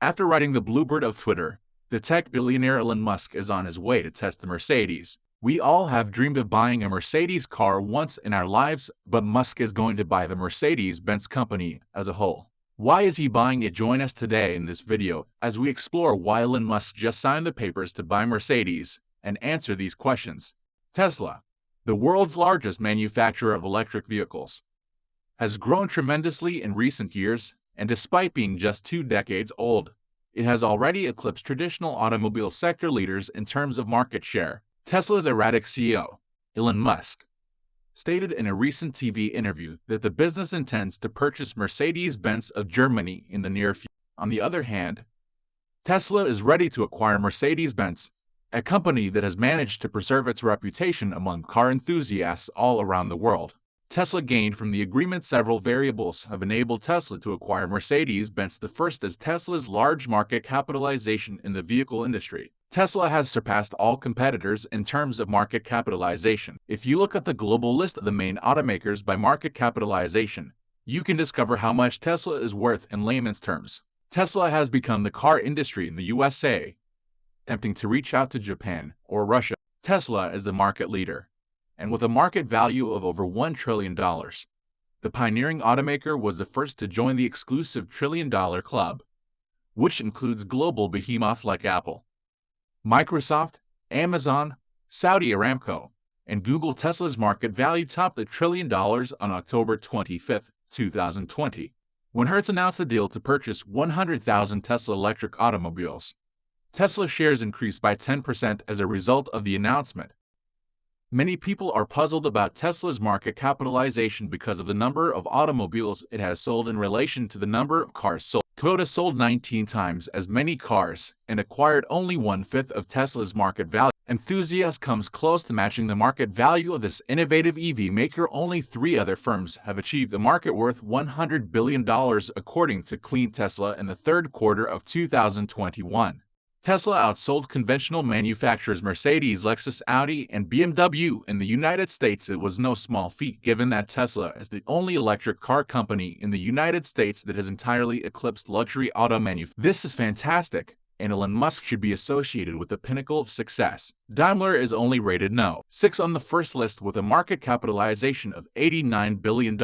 After riding the bluebird of Twitter, the tech billionaire Elon Musk is on his way to test the Mercedes. We all have dreamed of buying a Mercedes car once in our lives, but Musk is going to buy the Mercedes-Benz company as a whole. Why is he buying it? Join us today in this video as we explore why Elon Musk just signed the papers to buy Mercedes and answer these questions. Tesla, the world's largest manufacturer of electric vehicles, has grown tremendously in recent years, and despite being just 2 decades old, it has already eclipsed traditional automobile sector leaders in terms of market share. Tesla's erratic CEO, Elon Musk, stated in a recent TV interview that the business intends to purchase Mercedes-Benz of Germany in the near future. On the other hand, Tesla is ready to acquire Mercedes-Benz, a company that has managed to preserve its reputation among car enthusiasts all around the world. Tesla gained from the agreement. Several variables have enabled Tesla to acquire Mercedes-Benz. The first is Tesla's large market capitalization in the vehicle industry. Tesla has surpassed all competitors in terms of market capitalization. If you look at the global list of the main automakers by market capitalization, you can discover how much Tesla is worth in layman's terms. Tesla has become the car industry in the USA, attempting to reach out to Japan or Russia. Tesla is the market leader, and with a market value of over $1 trillion, the pioneering automaker was the first to join the exclusive trillion-dollar club, which includes global behemoths like Apple, Microsoft, Amazon, Saudi Aramco, and Google. Tesla's market value topped $1 trillion on October 25, 2020, when Hertz announced a deal to purchase 100,000 Tesla electric automobiles. Tesla shares increased by 10% as a result of the announcement. Many people are puzzled about Tesla's market capitalization because of the number of automobiles it has sold in relation to the number of cars sold. Toyota sold 19 times as many cars and acquired only 1/5 of Tesla's market value. Enthusiast comes close to matching the market value of this innovative EV maker. Only 3 other firms have achieved a market worth $100 billion according to Clean Tesla in the third quarter of 2021. Tesla outsold conventional manufacturers Mercedes, Lexus, Audi, and BMW in the United States. It was no small feat given that Tesla is the only electric car company in the United States that has entirely eclipsed luxury auto manufacturers. This is fantastic, and Elon Musk should be associated with the pinnacle of success. Daimler is only rated No. 6 on the first list with a market capitalization of $89 billion.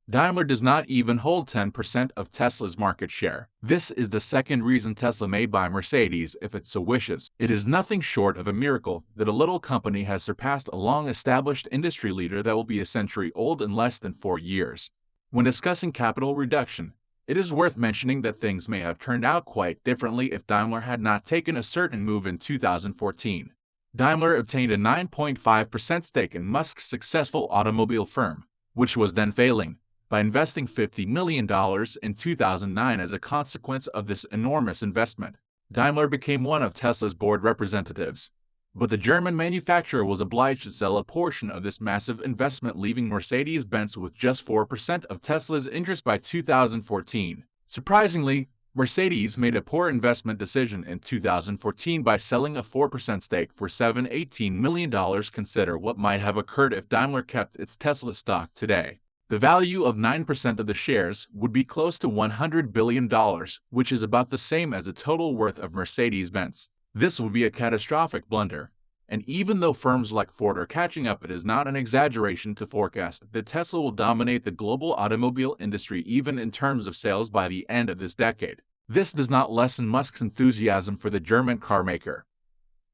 Daimler does not even hold 10% of Tesla's market share. This is the second reason Tesla may buy Mercedes if it so wishes. It is nothing short of a miracle that a little company has surpassed a long-established industry leader that will be a century old in less than 4 years. When discussing capital reduction, it is worth mentioning that things may have turned out quite differently if Daimler had not taken a certain move in 2014. Daimler obtained a 9.5% stake in Musk's successful automobile firm, which was then failing, by investing $50 million in 2009. As a consequence of this enormous investment, Daimler became one of Tesla's board representatives. But the German manufacturer was obliged to sell a portion of this massive investment, leaving Mercedes-Benz with just 4% of Tesla's interest by 2014. Surprisingly, Mercedes made a poor investment decision in 2014 by selling a 4% stake for $18 million. Consider what might have occurred if Daimler kept its Tesla stock today. The value of 9% of the shares would be close to $100 billion, which is about the same as the total worth of Mercedes-Benz. This would be a catastrophic blunder, and even though firms like Ford are catching up, it is not an exaggeration to forecast that Tesla will dominate the global automobile industry even in terms of sales by the end of this decade. This does not lessen Musk's enthusiasm for the German carmaker.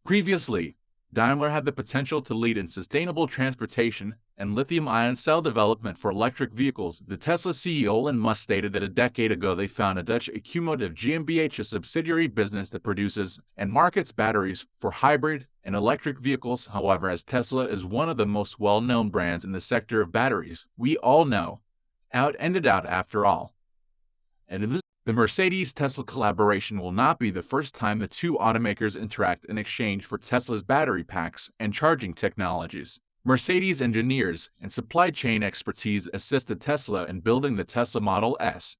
Previously, Daimler had the potential to lead in sustainable transportation and lithium-ion cell development for electric vehicles. The Tesla CEO Elon Musk stated that a decade ago they founded Dutch Automotive GmbH, a subsidiary business that produces and markets batteries for hybrid and electric vehicles. However, as Tesla is one of the most well-known brands in the sector of batteries, we all know how it ended out after all. And the Mercedes-Tesla collaboration will not be the first time the two automakers interact in exchange for Tesla's battery packs and charging technologies. Mercedes engineers and supply chain expertise assisted Tesla in building the Tesla Model S,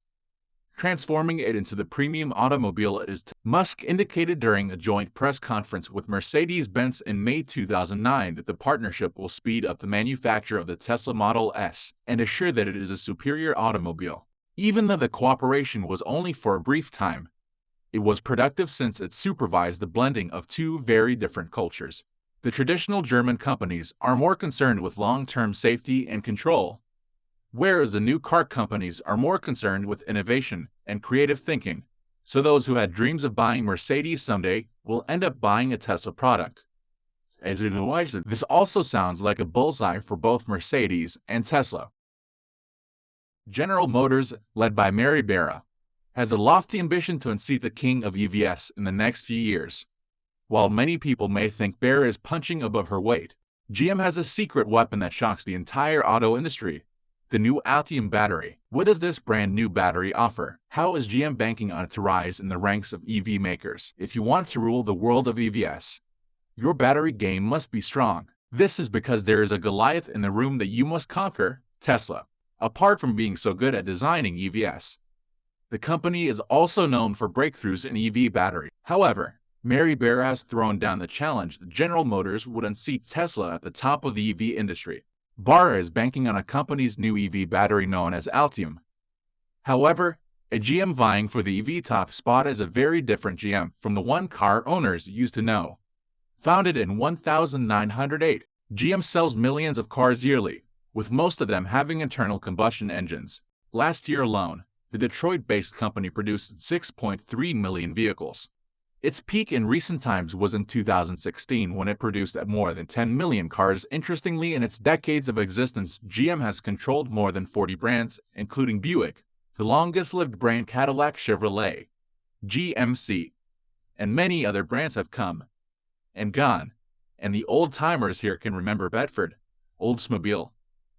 transforming it into the premium automobile it is today. Musk indicated during a joint press conference with Mercedes-Benz in May 2009 that the partnership will speed up the manufacture of the Tesla Model S and assure that it is a superior automobile. Even though the cooperation was only for a brief time, It was productive since it supervised the blending of two very different cultures. The traditional German companies are more concerned with long-term safety and control, whereas the new car companies are more concerned with innovation and creative thinking. So those who had dreams of buying Mercedes someday will end up buying a Tesla product. As in this also sounds like a bullseye for both Mercedes and Tesla. General Motors, led by Mary Barra, has a lofty ambition to unseat the king of EVs in the next few years. While many people may think Barra is punching above her weight, GM has a secret weapon that shocks the entire auto industry: the new Ultium battery. What does this brand new battery offer? How is GM banking on it to rise in the ranks of EV makers? If you want to rule the world of EVs, your battery game must be strong. This is because there is a Goliath in the room that you must conquer: Tesla. Apart from being so good at designing EVs, the company is also known for breakthroughs in EV battery. However, Mary Barra has thrown down the challenge that General Motors would unseat Tesla at the top of the EV industry. Barra is banking on a company's new EV battery known as Ultium. However, a GM vying for the EV top spot is a very different GM from the one car owners used to know. Founded in 1908, GM sells millions of cars yearly, with most of them having internal combustion engines. Last year alone, the Detroit-based company produced 6.3 million vehicles. Its peak in recent times was in 2016 when it produced at more than 10 million cars. Interestingly, in its decades of existence, GM has controlled more than 40 brands, including Buick, the longest-lived brand Cadillac, Chevrolet, GMC, and many other brands have come and gone, and the old-timers here can remember Bedford, Oldsmobile,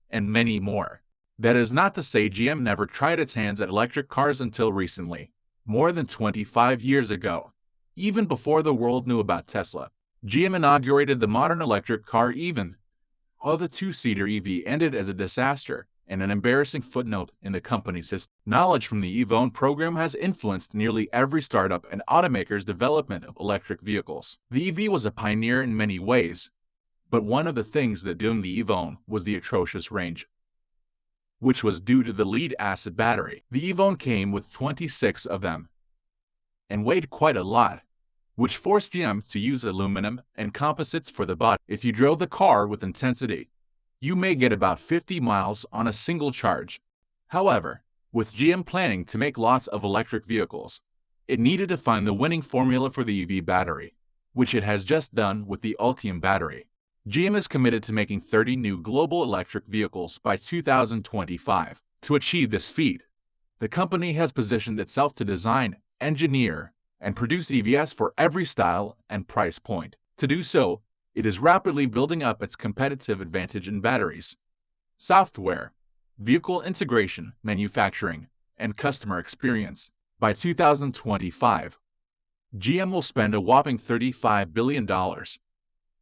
and many more. That is not to say GM never tried its hands at electric cars until recently, more than 25 years ago. Even before the world knew about Tesla, GM inaugurated the modern electric car even while the two-seater EV ended as a disaster and an embarrassing footnote in the company's history. Knowledge from the EVON program has influenced nearly every startup and automaker's development of electric vehicles. The EV was a pioneer in many ways, but one of the things that doomed the EVON was the atrocious range, which was due to the lead-acid battery. The EVON came with 26 of them and weighed quite a lot, which forced GM to use aluminum and composites for the body. If you drove the car with intensity, you may get about 50 miles on a single charge. However, with GM planning to make lots of electric vehicles, it needed to find the winning formula for the EV battery, which it has just done with the Ultium battery. GM is committed to making 30 new global electric vehicles by 2025. To achieve this feat, the company has positioned itself to design, engineer, and produce EVs for every style and price point. To do so, it is rapidly building up its competitive advantage in batteries, software, vehicle integration, manufacturing, and customer experience. By 2025, GM will spend a whopping $35 billion,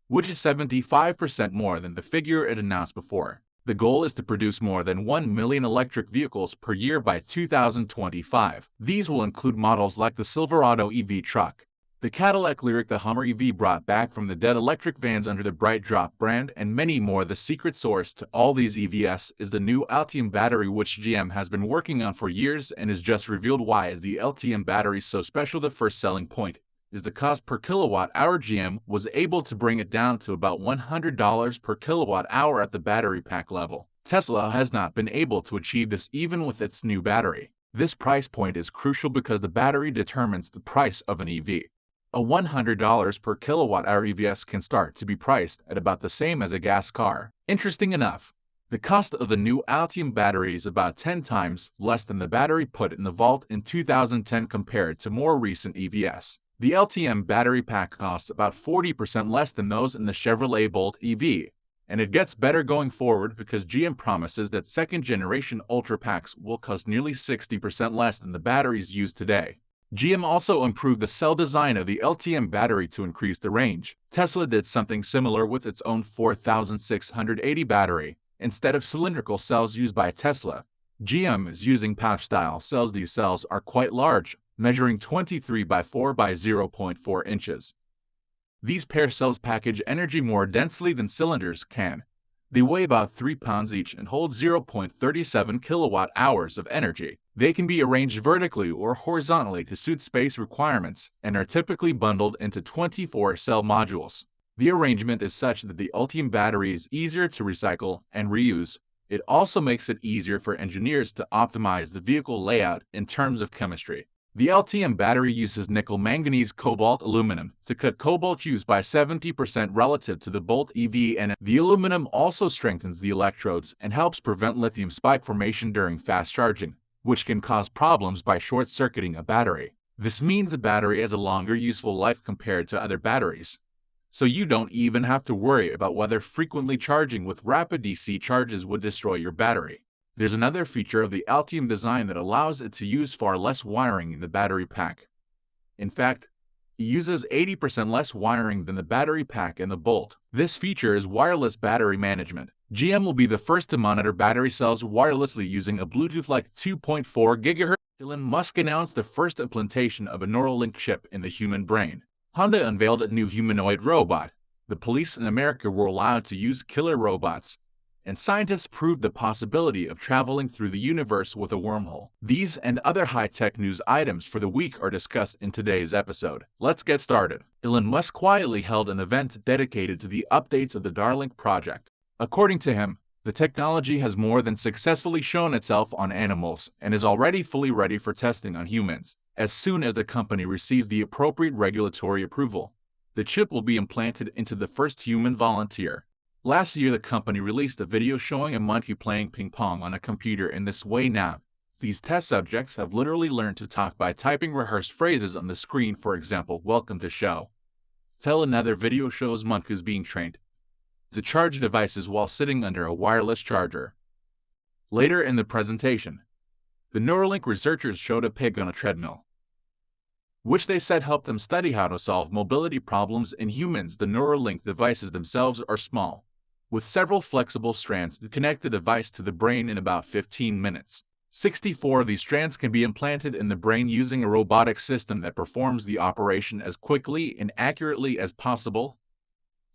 which is 75% more than the figure it announced before. The goal is to produce more than 1 million electric vehicles per year by 2025. These will include models like the Silverado EV truck, the Cadillac Lyriq, the Hummer EV brought back from the dead, electric vans under the Bright Drop brand, and many more. The secret source to all these EVs is the new Ultium battery, which GM has been working on for years and is just revealed. Why is the Ultium battery so special? The first selling point is the cost per kilowatt hour. GM was able to bring it down to about $100 per kilowatt hour at the battery pack level. Tesla has not been able to achieve this even with its new battery. This price point is crucial because the battery determines the price of an EV. A $100 per kilowatt hour EVs can start to be priced at about the same as a gas car. Interesting enough, the cost of the new Ultium battery is about 10 times less than the battery put in the vault in 2010 compared to more recent EVs. The Ultium battery pack costs about 40% less than those in the Chevrolet Bolt EV, and it gets better going forward because GM promises that second-generation Ultra packs will cost nearly 60% less than the batteries used today. GM also improved the cell design of the Ultium battery to increase the range. Tesla did something similar with its own 4680 battery. Instead of cylindrical cells used by Tesla, GM is using pouch-style cells. These cells are quite large, measuring 23 by 4 by 0.4 inches. These pair cells package energy more densely than cylinders can. They weigh about 3 pounds each and hold 0.37 kilowatt hours of energy. They can be arranged vertically or horizontally to suit space requirements and are typically bundled into 24-cell modules. The arrangement is such that the Ultium battery is easier to recycle and reuse. It also makes it easier for engineers to optimize the vehicle layout in terms of chemistry. The Ultium battery uses nickel manganese cobalt aluminum to cut cobalt use by 70% relative to the Bolt EV, and the aluminum also strengthens the electrodes and helps prevent lithium spike formation during fast charging, which can cause problems by short-circuiting a battery. This means the battery has a longer useful life compared to other batteries. So you don't even have to worry about whether frequently charging with rapid DC charges would destroy your battery. There's another feature of the Ultium design that allows it to use far less wiring in the battery pack. In fact, it uses 80% less wiring than the battery pack in the Bolt. This feature is wireless battery management. GM will be the first to monitor battery cells wirelessly using a Bluetooth-like 2.4 GHz. Elon Musk announced the first implantation of a Neuralink chip in the human brain. Honda unveiled a new humanoid robot. The police in America were allowed to use killer robots, and scientists proved the possibility of traveling through the universe with a wormhole. These and other high-tech news items for the week are discussed in today's episode. Let's get started. Elon Musk quietly held an event dedicated to the updates of the Neuralink project. According to him, the technology has more than successfully shown itself on animals and is already fully ready for testing on humans. As soon as the company receives the appropriate regulatory approval, the chip will be implanted into the first human volunteer. Last year, the company released a video showing a monkey playing ping pong on a computer in this way. Now, these test subjects have literally learned to talk by typing rehearsed phrases on the screen. For example, "Welcome to show." Tell. Another video shows monkeys being trained to charge devices while sitting under a wireless charger. Later in the presentation, the Neuralink researchers showed a pig on a treadmill, which they said helped them study how to solve mobility problems in humans. The Neuralink devices themselves are small, with several flexible strands to connect the device to the brain in about 15 minutes. 64 of these strands can be implanted in the brain using a robotic system that performs the operation as quickly and accurately as possible,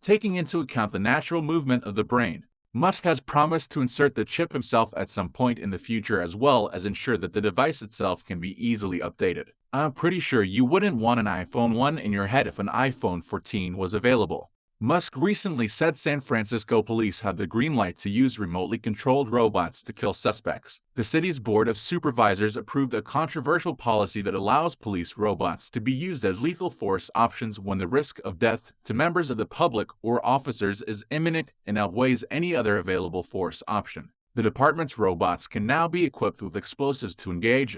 taking into account the natural movement of the brain. Musk has promised to insert the chip himself at some point in the future, as well as ensure that the device itself can be easily updated. I'm pretty sure you wouldn't want an iPhone 1 in your head if an iPhone 14 was available. Musk recently said San Francisco police have the green light to use remotely controlled robots to kill suspects. The city's Board of Supervisors approved a controversial policy that allows police robots to be used as lethal force options when the risk of death to members of the public or officers is imminent and outweighs any other available force option. The department's robots can now be equipped with explosives to engage,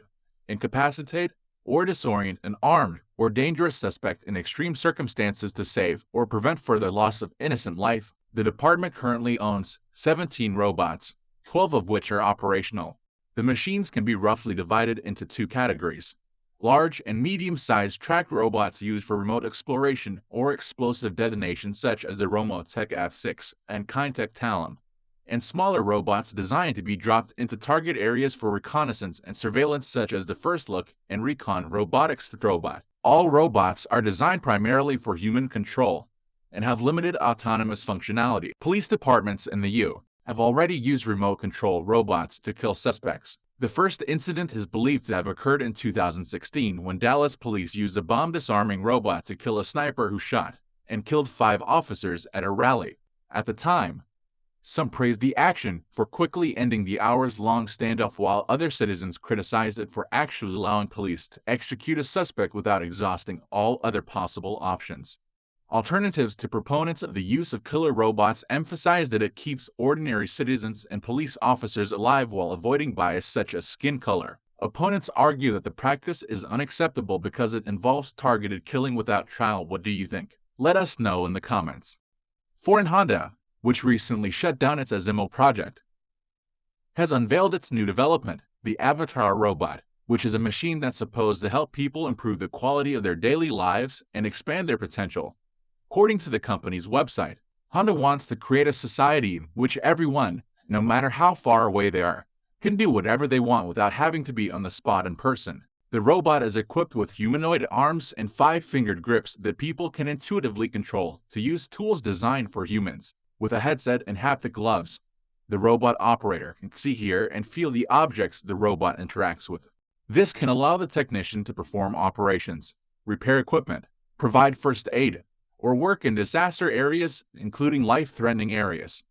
incapacitate, or disorient an armed or dangerous suspect in extreme circumstances to save or prevent further loss of innocent life. The department currently owns 17 robots, 12 of which are operational. The machines can be roughly divided into two categories: large and medium-sized tracked robots used for remote exploration or explosive detonation, such as the Romotech F6 and Kindtech Talon, and smaller robots designed to be dropped into target areas for reconnaissance and surveillance, such as the First Look and Recon Robotics robot. All robots are designed primarily for human control and have limited autonomous functionality. Police departments in the U.S. have already used remote control robots to kill suspects. The first incident is believed to have occurred in 2016 when Dallas police used a bomb disarming robot to kill a sniper who shot and killed 5 officers at a rally. At the time, some praised the action for quickly ending the hours-long standoff, while other citizens criticized it for actually allowing police to execute a suspect without exhausting all other possible options. Alternatives to proponents of the use of killer robots emphasize that it keeps ordinary citizens and police officers alive while avoiding bias such as skin color. Opponents argue that the practice is unacceptable because it involves targeted killing without trial. What do you think? Let us know in the comments. Foreign Honda, which recently shut down its Asimo project, has unveiled its new development, the Avatar robot, which is a machine that's supposed to help people improve the quality of their daily lives and expand their potential. According to the company's website, Honda wants to create a society in which everyone, no matter how far away they are, can do whatever they want without having to be on the spot in person. The robot is equipped with humanoid arms and 5-fingered grips that people can intuitively control to use tools designed for humans. With a headset and haptic gloves, the robot operator can see, hear, and feel the objects the robot interacts with. This can allow the technician to perform operations, repair equipment, provide first aid, or work in disaster areas, including life-threatening areas,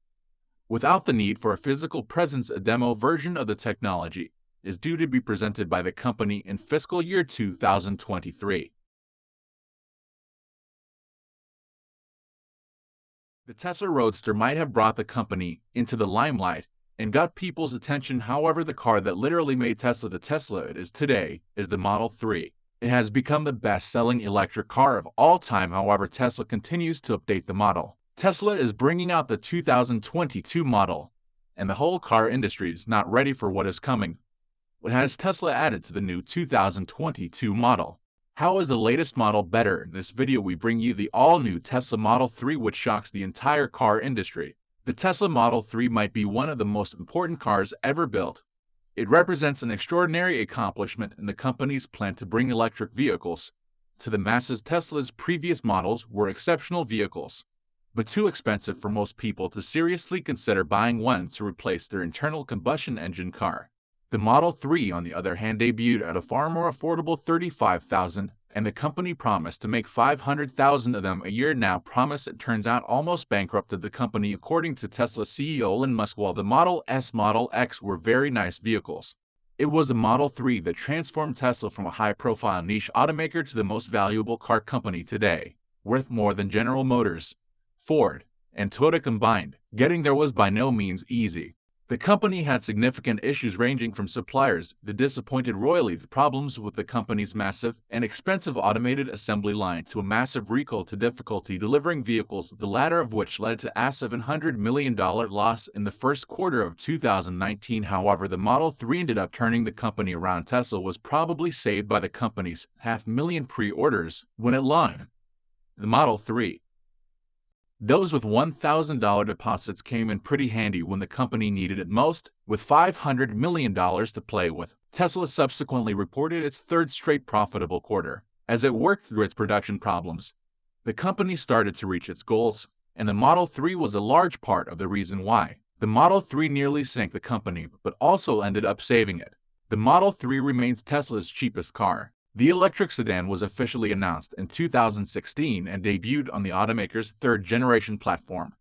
without the need for a physical presence. A demo version of the technology is due to be presented by the company in fiscal year 2023. The Tesla Roadster might have brought the company into the limelight and got people's attention. However, the car that literally made Tesla the Tesla it is today is the Model 3. It has become the best-selling electric car of all time. However, Tesla continues to update the model. Tesla is bringing out the 2022 model, and the whole car industry is not ready for what is coming. What has Tesla added to the new 2022 model? How is the latest model better? In this video we bring you the all-new Tesla Model 3, which shocks the entire car industry. The Tesla Model 3 might be one of the most important cars ever built. It represents an extraordinary accomplishment in the company's plan to bring electric vehicles to the masses. Tesla's previous models were exceptional vehicles, but too expensive for most people to seriously consider buying one to replace their internal combustion engine car. The Model 3, on the other hand, debuted at a far more affordable $35,000, and the company promised to make 500,000 of them a year. Now promise it turns out almost bankrupted the company, according to Tesla CEO Elon Musk. While the Model S, Model X were very nice vehicles, it was the Model 3 that transformed Tesla from a high-profile niche automaker to the most valuable car company today, worth more than General Motors, Ford, and Toyota combined. Getting there was by no means easy. The company had significant issues ranging from suppliers, the disappointed royalty, the problems with the company's massive and expensive automated assembly line, to a massive recall, to difficulty delivering vehicles, the latter of which led to a $700 million loss in the first quarter of 2019. However, the Model 3 ended up turning the company around. Tesla was probably saved by the company's 500,000 pre-orders when it launched the Model 3. Those with $1,000 deposits came in pretty handy when the company needed it most, with $500 million to play with. Tesla subsequently reported its third straight profitable quarter. As it worked through its production problems, the company started to reach its goals, and the Model 3 was a large part of the reason why. The Model 3 nearly sank the company, but also ended up saving it. The Model 3 remains Tesla's cheapest car. The electric sedan was officially announced in 2016 and debuted on the automaker's third-generation platform,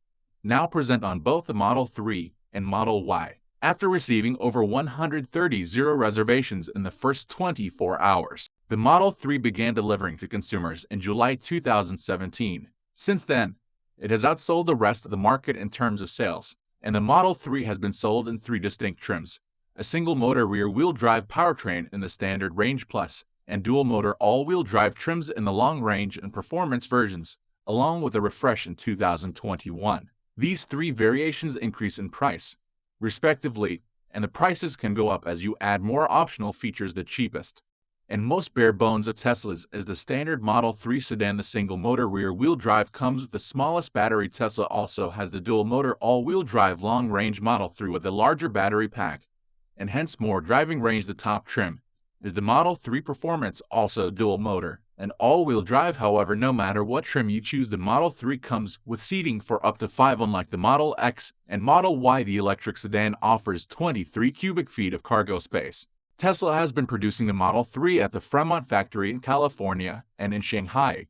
now present on both the Model 3 and Model Y. After receiving over 130 reservations in the first 24 hours, the Model 3 began delivering to consumers in July 2017. Since then, it has outsold the rest of the market in terms of sales, and the Model 3 has been sold in 3 distinct trims: a single-motor rear-wheel drive powertrain in the standard range plus, and dual-motor all-wheel drive trims in the long-range and performance versions, along with a refresh in 2021. These 3 variations increase in price, respectively, and the prices can go up as you add more optional features. The cheapest and most bare bones of Tesla's is the standard Model 3 sedan. The single-motor rear-wheel drive comes with the smallest battery. Tesla also has the dual-motor all-wheel drive long-range Model 3 with a larger battery pack, and hence more driving range. The top trim is the Model 3 Performance, also dual motor and all-wheel drive. However, no matter what trim you choose, the Model 3 comes with seating for up to 5. Unlike the Model X and Model Y, the electric sedan offers 23 cubic feet of cargo space. Tesla has been producing the Model 3 at the Fremont factory in California and in Shanghai,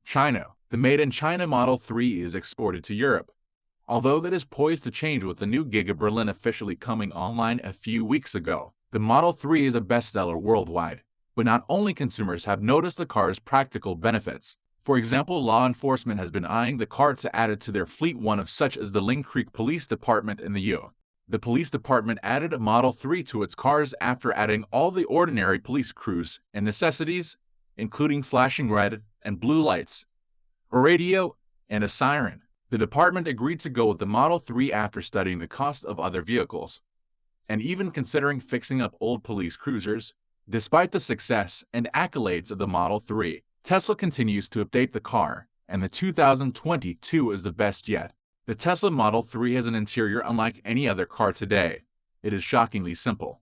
China. The made-in-China Model 3 is exported to Europe, although that is poised to change with the new Giga Berlin officially coming online a few weeks ago. The Model 3 is a bestseller worldwide, but not only consumers have noticed the car's practical benefits. For example, law enforcement has been eyeing the car to add it to their fleet, one of such as the Lynn Creek Police Department in the U.S. The police department added a Model 3 to its cars after adding all the ordinary police crews and necessities, including flashing red and blue lights, a radio, and a siren. The department agreed to go with the Model 3 after studying the cost of other vehicles, and even considering fixing up old police cruisers. Despite the success and accolades of the Model 3, Tesla continues to update the car, and the 2022 is the best yet. The Tesla Model 3 has an interior unlike any other car today. It is shockingly simple.